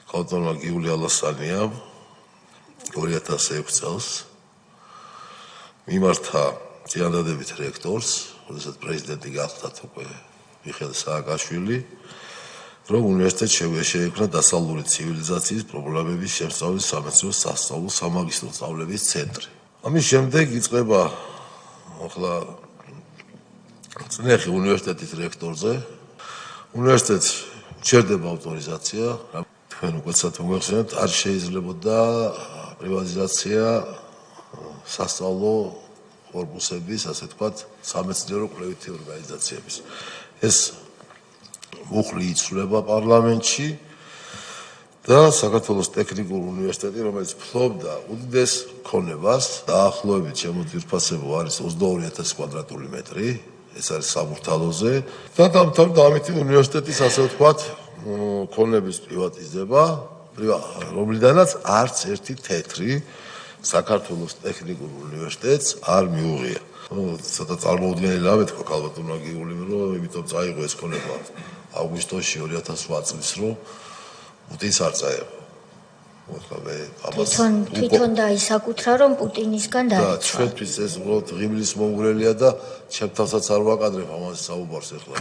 კანტონმა გიული ალასანიამ 2006 წელს მიმართა წინადადებით რექტორს, როდესაც პრეზიდენტი გახდა უკვე მიხეილ სააკაშვილი, რომ უნივერსიტეტში შეექმნა დასავლური ცივილიზაციის პრობლემების შემსწავლის სამეცნიერო სასწავლო სამაგისტრო სწავლების ცენტრი. ამის შემდეგ იწყება ახლა წნეხი უნივერსიტეტის რექტორზე. უნივერსიტეტს უჩერდება ავტორიზაცია. თქვენ უგეცად მოგეხსენებთ, არ შეიძლებოდა პრივატიზაცია სასწავლო კორპუსების, ასე ვთქვათ, სამეცნიერო კვლევითი ორგანიზაციების. ეს მუხლი იცვლება პარლამენტში და საქართველოს ტექნიკური უნივერსიტეტი, რომელიც ფლობდა უდიდეს ქონებას, დაახლოებით ჩემო ძვირფასებო არის 22000 კვადრატული მეტრი, ეს არის სამურთალოზე და დამთავრდა ამით უნივერსიტეტის, ასე ვთქვათ, ქონების პრივატიზება, რომლიდანაც არც ერთი თეთრი საქართველოს ტექნიკურ უნივერსიტეტს არ მიუღია. ცოტა წარმოუდგენელი რამე თქვა ქალბატონმა გიულიმ, რომ იმიტომ წაიღო ეს ქონება აგვისტოში 2008 წლის, რომ პუტინს არ წაეღო. თვითონ დაისაკუთრა, რომ პუტინისგან დაიცვა. და ჩვენთვის ეს უბრალოდ ღიმილის მომგვრელია და ჩემთანაც არ ვაკადრებ ამაზე საუბარს ეხლა.